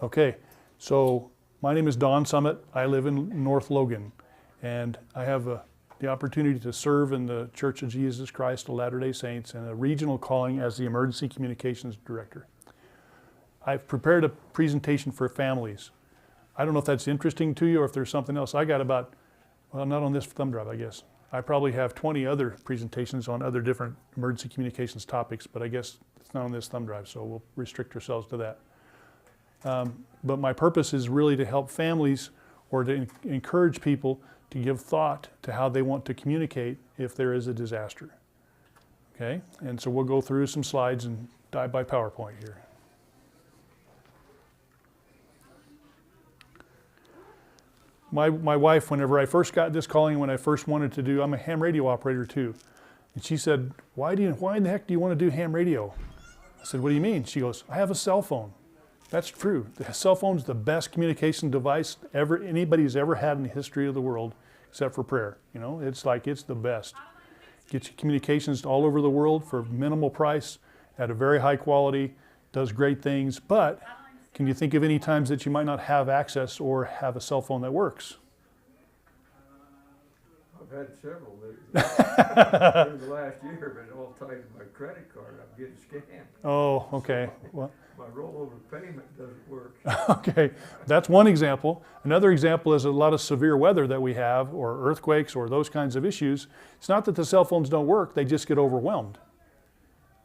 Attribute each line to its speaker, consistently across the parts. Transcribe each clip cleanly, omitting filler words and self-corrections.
Speaker 1: Okay, so my name is Don Summit. I live in North Logan, and I have the opportunity to serve in the Church of Jesus Christ of Latter-day Saints and a regional calling as the Emergency Communications Director. I've prepared a presentation for families. I don't know if that's interesting to you or if there's something else. I got about, well, not on this thumb drive, I guess. I probably have 20 other presentations on other different emergency communications topics, but I guess it's not on this thumb drive, so we'll restrict ourselves to that. But my purpose is really to help families or to encourage people to give thought to how they want to communicate if there is a disaster. Okay, and so we'll go through some slides and dive by PowerPoint here. My wife, whenever I first got this calling, when I first wanted to do, I'm a ham radio operator too, and she said, why in the heck do you want to do ham radio? I said, what do you mean? She goes, I have a cell phone. That's true. The cell phone's the best communication device anybody's ever had in the history of the world, except for prayer. You know, it's the best. Gets you communications all over the world for minimal price, at a very high quality, does great things. But can you think of any times that you might not have access or have a cell phone that works?
Speaker 2: I've had several in the last year, but all tied to my credit card. I'm getting scammed.
Speaker 1: Oh, okay. Well,
Speaker 2: my rollover payment doesn't work.
Speaker 1: Okay, that's one example. Another example is a lot of severe weather that we have, or earthquakes, or those kinds of issues. It's not that the cell phones don't work, they just get overwhelmed.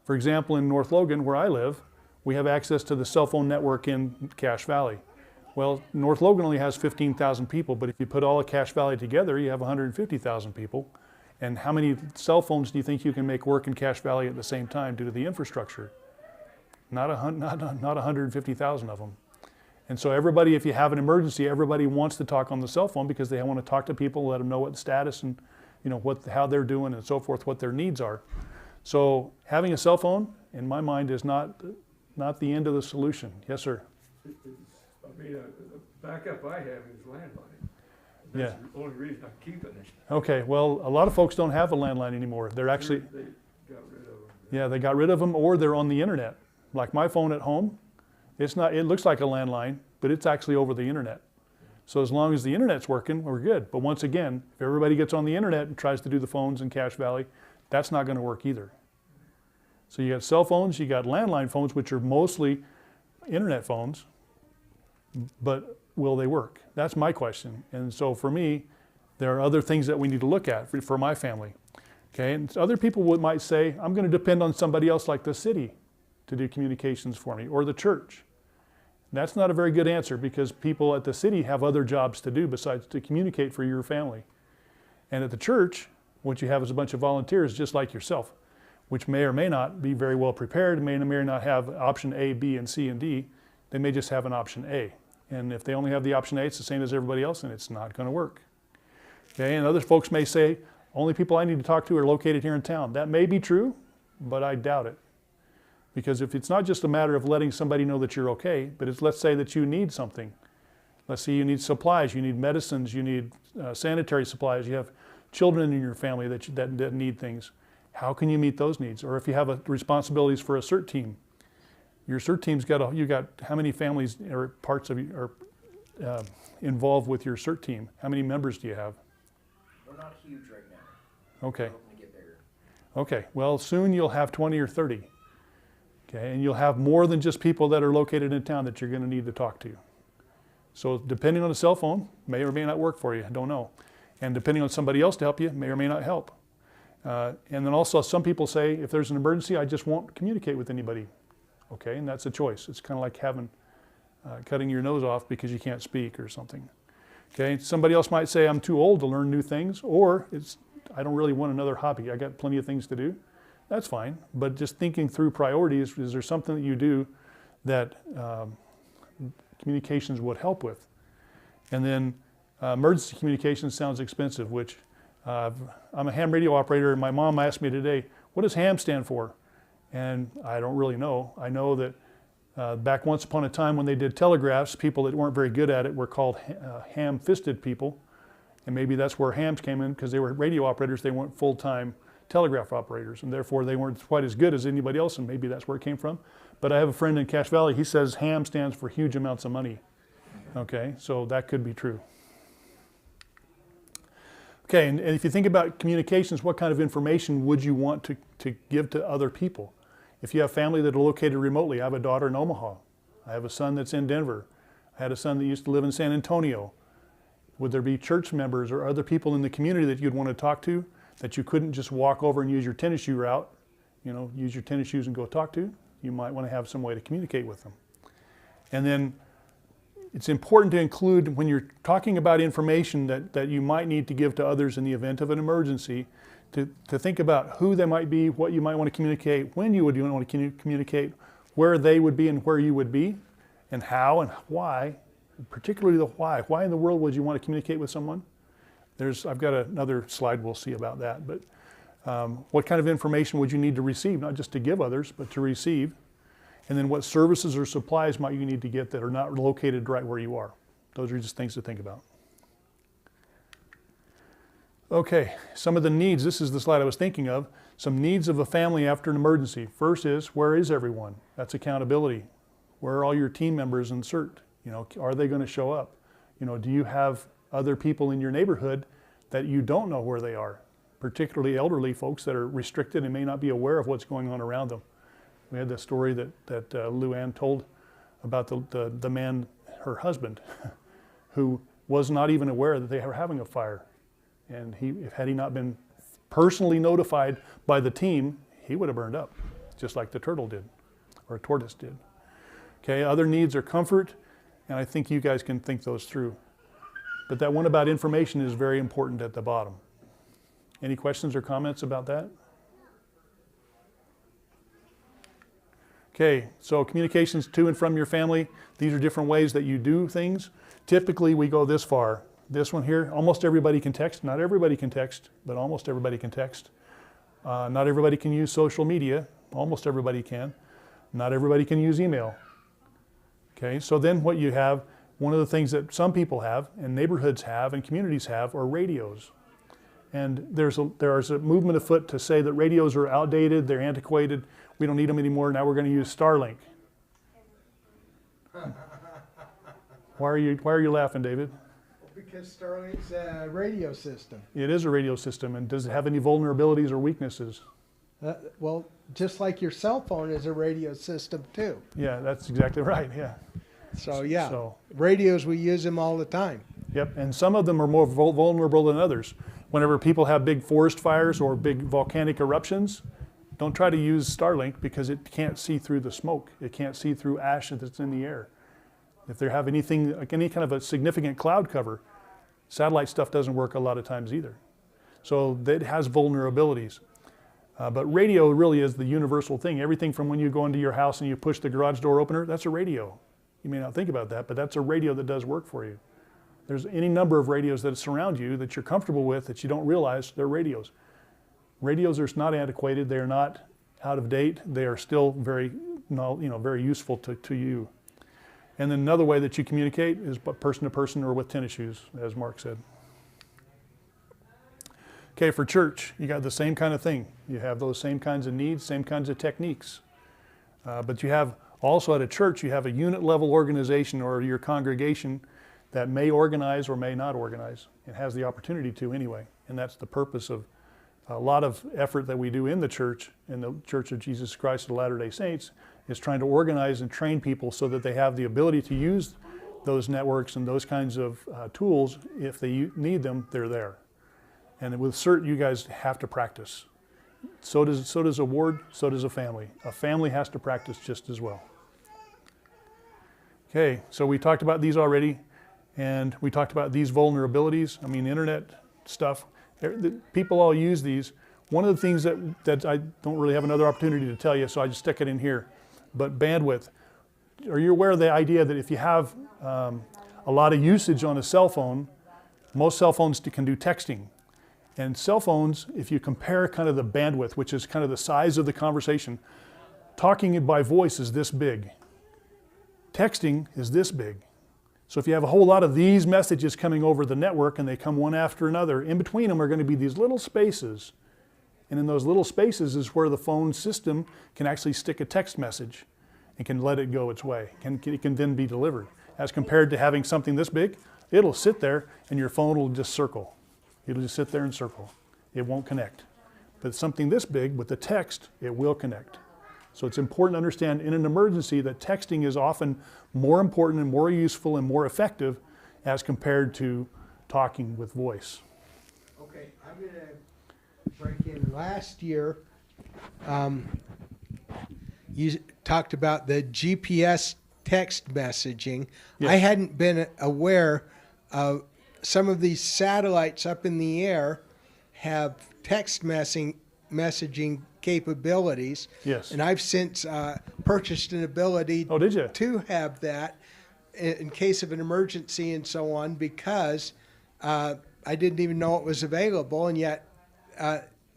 Speaker 1: For example, in North Logan, where I live, we have access to the cell phone network in Cache Valley. Well, North Logan only has 15,000 people, but if you put all of Cache Valley together, you have 150,000 people. And how many cell phones do you think you can make work in Cache Valley at the same time due to the infrastructure? Not 150,000 of them. And so everybody, if you have an emergency, everybody wants to talk on the cell phone because they want to talk to people, let them know what the status and how they're doing and so forth, what their needs are. So having a cell phone, in my mind, is not the end of the solution. Yes, sir.
Speaker 2: The backup I have is landline.
Speaker 1: That's
Speaker 2: the only reason I'm keeping it.
Speaker 1: Okay, well, a lot of folks don't have a landline anymore. They're actually,
Speaker 2: They got rid of them.
Speaker 1: yeah, they got rid of them, or they're on the internet. Like my phone at home, it looks like a landline, but it's actually over the internet. So as long as the internet's working, we're good. But once again, if everybody gets on the internet and tries to do the phones in Cache Valley, that's not going to work either. So you got cell phones, you got landline phones, which are mostly internet phones, but will they work? That's my question. And so for me, there are other things that we need to look at for my family. Okay, and other people might say, I'm going to depend on somebody else like the city to do communications for me, or the church. That's not a very good answer because people at the city have other jobs to do besides to communicate for your family. And at the church, what you have is a bunch of volunteers just like yourself, which may or may not be very well prepared, may or may not have option A, B, and C, and D. They may just have an option A. And if they only have the option A, it's the same as everybody else, and it's not going to work. Okay, and other folks may say, only people I need to talk to are located here in town. That may be true, but I doubt it. Because if it's not just a matter of letting somebody know that you're okay, but let's say that you need something. Let's say you need supplies, you need medicines, you need sanitary supplies, you have children in your family that need things. How can you meet those needs? Or if you have responsibilities for a CERT team, your CERT team's got how many families or parts of you are involved with your CERT team? How many members do you have?
Speaker 3: We're not huge right now.
Speaker 1: Okay.
Speaker 3: We're hoping to get bigger.
Speaker 1: Okay, well, soon you'll have 20 or 30. Okay, and you'll have more than just people that are located in town that you're going to need to talk to. So depending on the cell phone, may or may not work for you, I don't know. And depending on somebody else to help you, may or may not help. And then also some people say, if there's an emergency, I just won't communicate with anybody. Okay, and that's a choice. It's kind of like cutting your nose off because you can't speak or something. Okay, somebody else might say, I'm too old to learn new things, or I don't really want another hobby. I got plenty of things to do. That's fine, but just thinking through priorities, is there something that you do that communications would help with? And then emergency communications sounds expensive, which I'm a ham radio operator, and my mom asked me today, what does ham stand for? And I don't really know. I know that back once upon a time when they did telegraphs, people that weren't very good at it were called ham-fisted people. And maybe that's where hams came in because they were radio operators, they weren't full-time telegraph operators, and therefore they weren't quite as good as anybody else, and maybe that's where it came from. But I have a friend in Cache Valley, he says HAM stands for huge amounts of money. Okay, so that could be true. Okay, and if you think about communications, what kind of information would you want to give to other people? If you have family that are located remotely, I have a daughter in Omaha. I have a son that's in Denver. I had a son that used to live in San Antonio. Would there be church members or other people in the community that you'd want to talk to that you couldn't just walk over and use your tennis shoe route, use your tennis shoes and go talk to? You might want to have some way to communicate with them. And then it's important to include, when you're talking about information that you might need to give to others in the event of an emergency, to think about who they might be, what you might want to communicate, when you would want to communicate, where they would be and where you would be, and how and why, particularly the why. Why in the world would you want to communicate with someone? I've got another slide we'll see about that, but what kind of information would you need to receive, not just to give others, but to receive? And then what services or supplies might you need to get that are not located right where you are? Those are just things to think about. Okay, some of the needs, this is the slide I was thinking of, some needs of a family after an emergency. First is, where is everyone? That's accountability. Where are all your team members in CERT? Are they going to show up? Do you have other people in your neighborhood that you don't know where they are? Particularly elderly folks that are restricted and may not be aware of what's going on around them. We had the story that Luann told about the man, her husband, who was not even aware that they were having a fire. And had he not been personally notified by the team, he would have burned up, just like the turtle did, or a tortoise did. Okay, other needs are comfort, and I think you guys can think those through. But that one about information is very important at the bottom. Any questions or comments about that? Okay, so communications to and from your family. These are different ways that you do things. Typically, we go this far. This one here, almost everybody can text. Not everybody can text, but almost everybody can text. Not everybody can use social media. Almost everybody can. Not everybody can use email. Okay, so then what you have, one of the things that some people have, and neighborhoods have, and communities have, are radios. And there's a movement afoot to say that radios are outdated, they're antiquated, we don't need them anymore, now we're going to use Starlink. Why are you laughing, David?
Speaker 4: Because Starlink's a radio system.
Speaker 1: It is a radio system, and does it have any vulnerabilities or weaknesses?
Speaker 4: Well, just like your cell phone is a radio system too.
Speaker 1: Yeah, that's exactly right, yeah.
Speaker 4: So yeah,
Speaker 1: So-
Speaker 4: radios, we use them all the time.
Speaker 1: Yep, and some of them are more vulnerable than others. Whenever people have big forest fires or big volcanic eruptions, don't try to use Starlink because it can't see through the smoke. It can't see through ash that's in the air. If they have anything, like any kind of a significant cloud cover, satellite stuff doesn't work a lot of times either. So it has vulnerabilities. But radio really is the universal thing. Everything from when you go into your house and you push the garage door opener, that's a radio. You may not think about that, but that's a radio that does work for you. There's any number of radios that surround you that you're comfortable with that you don't realize they're radios. Radios are not antiquated. They are not out of date. They are still very useful to you. And then another way that you communicate is person to person or with tennis shoes, as Mark said. Okay, for church, you got the same kind of thing. You have those same kinds of needs, same kinds of techniques. But you have also at a church, you have a unit level organization or your congregation that may organize or may not organize. It has the opportunity to anyway. And that's the purpose of a lot of effort that we do in the Church of Jesus Christ of Latter-day Saints, is trying to organize and train people so that they have the ability to use those networks and those kinds of tools. If they need them, they're there. And with CERT, you guys have to practice. So does a ward, so does a family. A family has to practice just as well. Okay, so we talked about these already, and we talked about these vulnerabilities. I mean, internet stuff. People all use these. One of the things that I don't really have another opportunity to tell you, so I just stick it in here, but bandwidth. Are you aware of the idea that if you have a lot of usage on a cell phone, most cell phones can do texting. And cell phones, if you compare kind of the bandwidth, which is kind of the size of the conversation, talking by voice is this big. Texting is this big. So if you have a whole lot of these messages coming over the network and they come one after another, in between them are going to be these little spaces. And in those little spaces is where the phone system can actually stick a text message and can let it go its way. It can then be delivered. As compared to having something this big, it'll sit there and your phone will just circle. It'll just sit there and circle. It won't connect. But something this big with the text, it will connect. So it's important to understand in an emergency that texting is often more important and more useful and more effective as compared to talking with voice.
Speaker 4: Okay, I'm gonna break in. Last year, you talked about the GPS text messaging.
Speaker 1: Yes.
Speaker 4: I hadn't been aware of some of these satellites up in the air have text messaging capabilities.
Speaker 1: Yes.
Speaker 4: And I've since purchased an ability
Speaker 1: Oh, did you?
Speaker 4: to have that in case of an emergency and so on, because I didn't even know it was available, and yet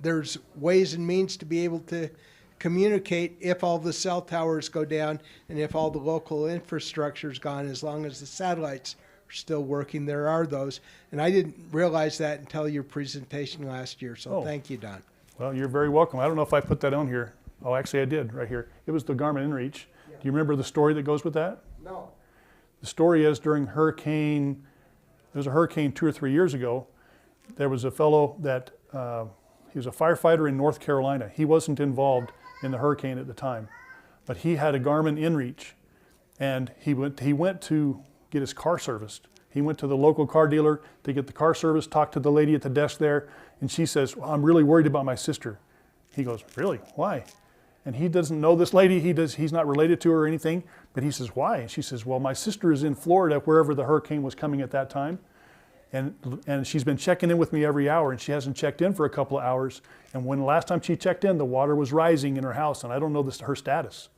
Speaker 4: there's ways and means to be able to communicate if all the cell towers go down and if all the local infrastructure is gone. As long as the satellites are still working, there are those. And I didn't realize that until your presentation last year, so
Speaker 1: Oh.
Speaker 4: thank you, Don.
Speaker 1: Well, you're very welcome. I don't know if I put that on here. Oh, actually I did, right here. It was the Garmin InReach. Do you remember the story that goes with that?
Speaker 4: No.
Speaker 1: The story is during there was a hurricane 2 or 3 years ago. There was a fellow that, he was a firefighter in North Carolina. He wasn't involved in the hurricane at the time, but he had a Garmin InReach, and he went to get his car serviced. He went to the local car dealer to get the car serviced, talked to the lady at the desk there, and she says, well, I'm really worried about my sister. He goes, really? Why? And he doesn't know this lady. He's not related to her or anything, but he says, why? And she says, well, my sister is in Florida, wherever the hurricane was coming at that time. And she's been checking in with me every hour, and she hasn't checked in for a couple of hours. And when the last time she checked in, the water was rising in her house, and I don't know her status.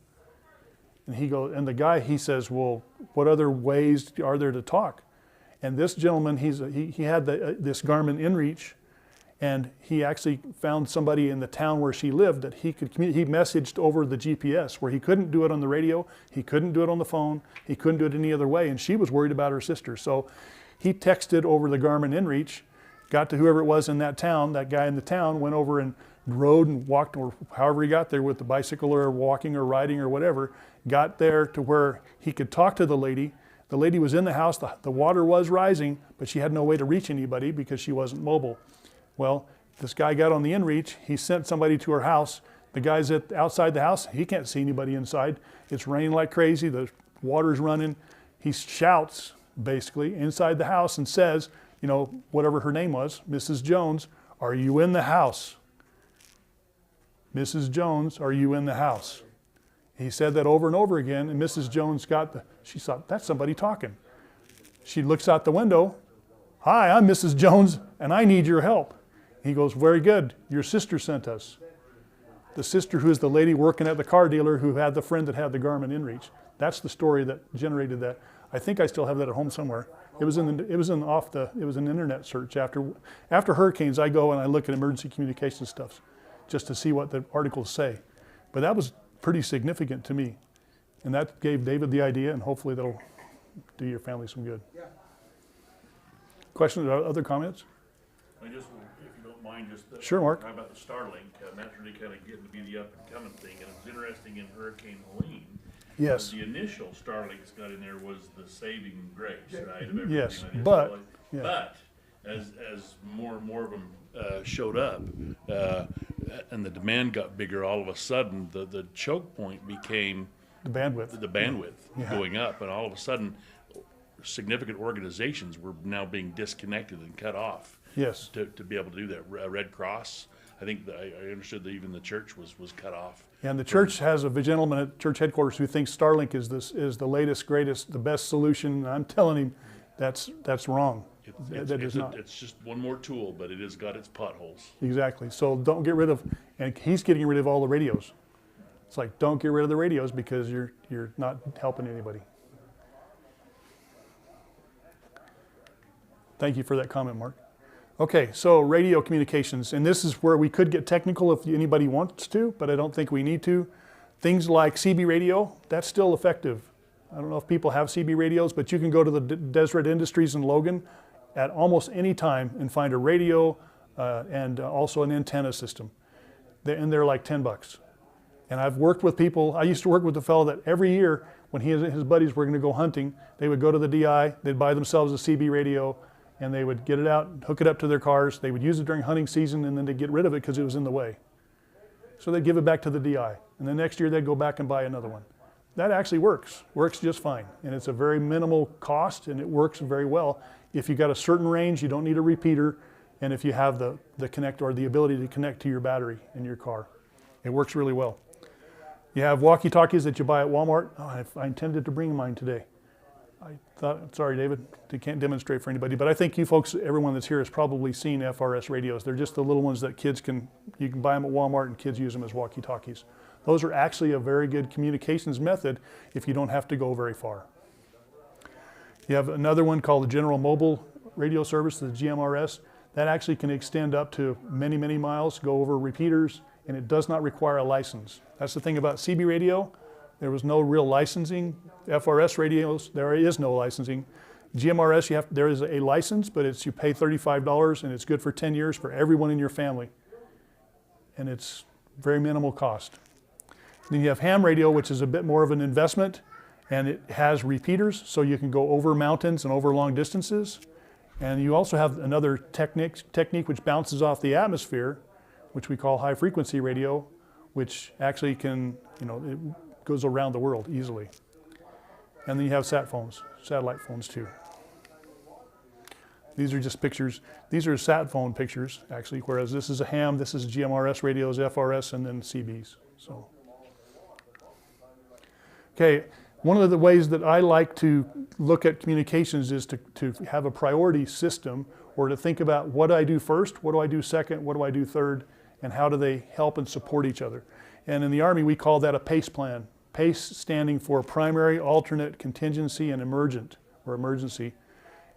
Speaker 1: And the guy, he says, well, what other ways are there to talk? And this gentleman, he had this Garmin InReach, and he actually found somebody in the town where she lived that he could he messaged over the GPS, where he couldn't do it on the radio, he couldn't do it on the phone, he couldn't do it any other way, and she was worried about her sister. So he texted over the Garmin InReach, got to whoever it was in that town. That guy in the town went over and rode and walked, or however he got there with the bicycle or walking or riding or whatever, got there to where he could talk to the lady. The lady was in the house, the water was rising, but she had no way to reach anybody because she wasn't mobile. Well, this guy got on the InReach, he sent somebody to her house. The guy's outside the house, he can't see anybody inside. It's raining like crazy, the water's running. He shouts, basically, inside the house and says, you know, whatever her name was, Mrs. Jones, are you in the house? Mrs. Jones, are you in the house? He said that over and over again, and Mrs. Jones she thought, that's somebody talking. She looks out the window, hi, I'm Mrs. Jones, and I need your help. He goes, very good, your sister sent us. The sister who is the lady working at the car dealer who had the friend that had the Garmin InReach. That's the story that generated that. I think I still have that at home somewhere. It was an internet search. After hurricanes, I go and I look at emergency communication stuff just to see what the articles say. But that was pretty significant to me. And that gave David the idea, and hopefully that'll do your family some good.
Speaker 4: Yeah.
Speaker 1: Questions or other comments?
Speaker 5: I just, if you don't mind, just
Speaker 1: Sure, Mark.
Speaker 5: talk about the Starlink, and that's really kind of getting to be the up and coming thing, and it was interesting in Hurricane Helene.
Speaker 1: Yes.
Speaker 5: The initial Starlinks got in there was the saving grace, right? Of everything
Speaker 1: Yes,
Speaker 5: on the
Speaker 1: but-
Speaker 5: satellite.
Speaker 1: yeah.
Speaker 5: But as more and more of them showed up, and the demand got bigger, all of a sudden the choke point became
Speaker 1: The bandwidth.
Speaker 5: the bandwidth
Speaker 1: Yeah.
Speaker 5: going up, and all of a sudden significant organizations were now being disconnected and cut off.
Speaker 1: Yes.
Speaker 5: To be able to do that. Red Cross, I think I understood that even the church was cut off.
Speaker 1: And the church has a gentleman at church headquarters who thinks Starlink is the latest, greatest, the best solution. And I'm telling him that's wrong. That is not.
Speaker 5: It's just one more tool, but it has got its potholes.
Speaker 1: Exactly. So don't get rid of, and he's getting rid of all the radios. It's like, don't get rid of the radios because you're not helping anybody. Thank you for that comment, Mark. Okay, so radio communications, and this is where we could get technical if anybody wants to, but I don't think we need to. Things like CB radio, that's still effective. I don't know if people have CB radios, but you can go to the Deseret Industries in Logan at almost any time and find a radio and also an antenna system. And they're like $10. And I've worked with people, I used to work with a fellow that every year when he and his buddies were going to go hunting, they would go to the DI, they'd buy themselves a CB radio, and they would get it out, hook it up to their cars. They would use it during hunting season, and then they'd get rid of it because it was in the way. So they'd give it back to the DI. And then next year they'd go back and buy another one. That actually works just fine. And it's a very minimal cost, and it works very well. If you got a certain range, you don't need a repeater, and if you have the connect or the ability to connect to your battery in your car. It works really well. You have walkie-talkies that you buy at Walmart. Oh, I intended to bring mine today. I thought, sorry, David, I can't demonstrate for anybody, but I think you folks, everyone that's here has probably seen FRS radios. They're just the little ones that you can buy them at Walmart and kids use them as walkie-talkies. Those are actually a very good communications method if you don't have to go very far. You have another one called the General Mobile Radio Service, the GMRS. That actually can extend up to many, many miles, go over repeaters, and it does not require a license. That's the thing about CB radio. There was no real licensing. FRS radios, there is no licensing. GMRS, there is a license, but you pay $35 and it's good for 10 years for everyone in your family. And it's very minimal cost. Then you have ham radio, which is a bit more of an investment, and it has repeaters, so you can go over mountains and over long distances. And you also have another technique which bounces off the atmosphere, which we call high frequency radio, which actually can, it goes around the world easily. And then you have satellite phones too. These are just pictures. These are sat phone pictures, actually, whereas this is a ham, this is GMRS radios, FRS, and then CBs. So, okay, one of the ways that I like to look at communications is to have a priority system, or to think about what do I do first, what do I do second, what do I do third, and how do they help and support each other. And in the Army, we call that a PACE plan. PACE standing for primary, alternate, contingency, and emergent, or emergency.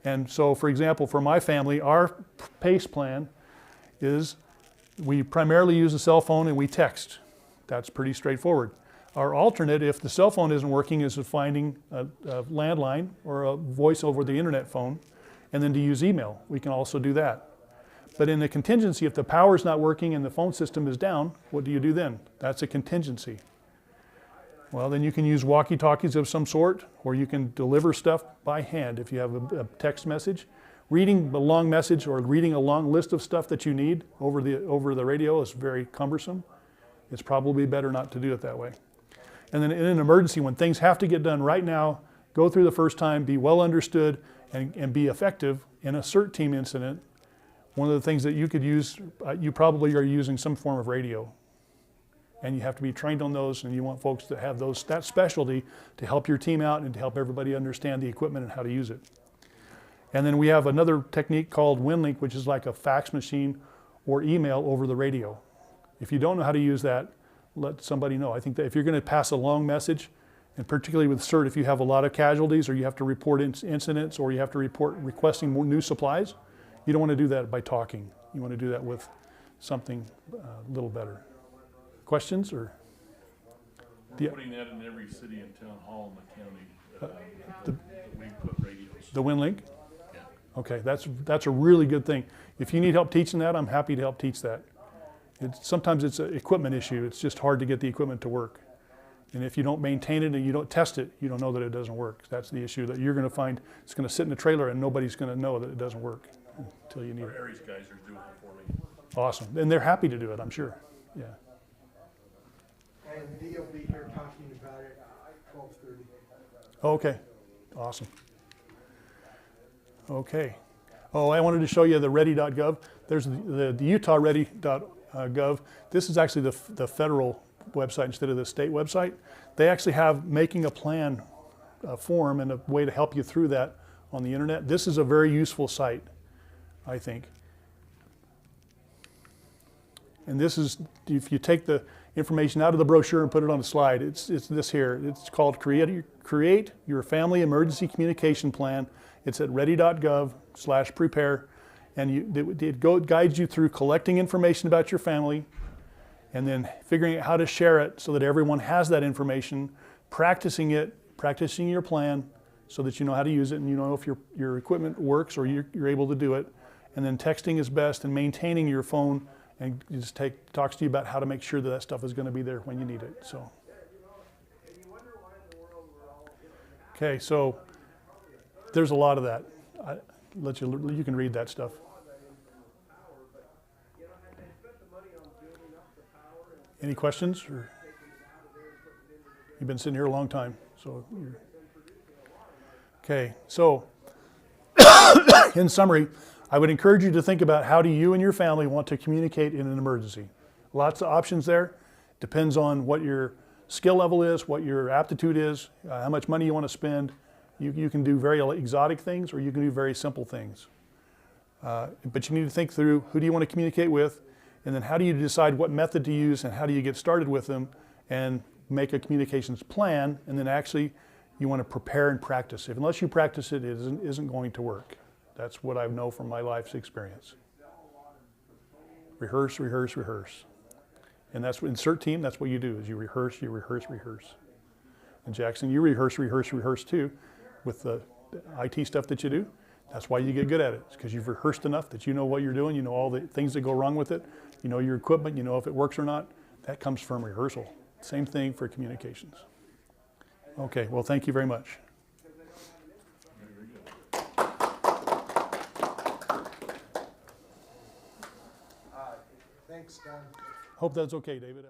Speaker 1: And so, for example, for my family, our PACE plan is we primarily use a cell phone and we text. That's pretty straightforward. Our alternate, if the cell phone isn't working, is finding a landline or a voice over the internet phone, and then to use email. We can also do that. But in the contingency, if the power's not working and the phone system is down, what do you do then? That's a contingency. Well, then you can use walkie-talkies of some sort, or you can deliver stuff by hand if you have a text message. Reading a long message or reading a long list of stuff that you need over the radio is very cumbersome. It's probably better not to do it that way. And then in an emergency, when things have to get done right now, go through the first time, be well understood, and be effective in a CERT team incident. One of the things that you could use, you probably are using some form of radio. And you have to be trained on those, and you want folks to have that specialty to help your team out and to help everybody understand the equipment and how to use it. And then we have another technique called WinLink, which is like a fax machine or email over the radio. If you don't know how to use that, let somebody know. I think that if you're going to pass a long message, and particularly with CERT, if you have a lot of casualties or you have to report incidents or you have to report requesting more new supplies, you don't want to do that by talking. You want to do that with something a little better. Questions or?
Speaker 5: We're putting that in every city and town hall in the county. We put radios.
Speaker 1: The WinLink?
Speaker 5: Yeah.
Speaker 1: Okay, that's a really good thing. If you need help teaching that, I'm happy to help teach that. Sometimes it's an equipment issue. It's just hard to get the equipment to work. And if you don't maintain it and you don't test it, you don't know that it doesn't work. That's the issue that you're going to find. It's going to sit in a trailer and nobody's going to know that it doesn't work until you need
Speaker 5: Our
Speaker 1: it.
Speaker 5: Aries guys are doing it for me.
Speaker 1: Awesome. And they're happy to do it, I'm sure. Yeah.
Speaker 4: And Dee will be here talking about it at 12:30.
Speaker 1: Okay, awesome. Okay. Oh, I wanted to show you the ready.gov. There's the Utah ready.gov. This is actually the federal website instead of the state website. They actually have making a plan form and a way to help you through that on the internet. This is a very useful site, I think. And this is, if you take the information out of the brochure and put it on a slide, it's this here. It's called Create Your Family Emergency Communication Plan. It's at ready.gov/prepare. And it guides you through collecting information about your family and then figuring out how to share it so that everyone has that information, practicing your plan so that you know how to use it and you know if your equipment works or you're able to do it. And then texting is best and maintaining your phone and he just talks to you about how to make sure that that stuff is going to be there when you need it. So, okay, so there's a lot of that. You can read that stuff. Any questions? Or you've been sitting here a long time, so okay. So, in summary, I would encourage you to think about how do you and your family want to communicate in an emergency. Lots of options there. Depends on what your skill level is, what your aptitude is, how much money you want to spend. You can do very exotic things, or you can do very simple things. But you need to think through who do you want to communicate with, and then how do you decide what method to use, and how do you get started with them, and make a communications plan, and then actually you want to prepare and practice. If unless you practice it, it isn't going to work. That's what I know from my life's experience. Rehearse, rehearse, rehearse. And that's what, in CERT team, that's what you do, is you rehearse, rehearse. And Jackson, you rehearse, rehearse too, with the IT stuff that you do. That's why you get good at it, because you've rehearsed enough that you know what you're doing, you know all the things that go wrong with it, you know your equipment, you know if it works or not. That comes from rehearsal. Same thing for communications. Okay, well, thank you very much.
Speaker 4: Thanks, Don.
Speaker 1: Hope that's okay, David.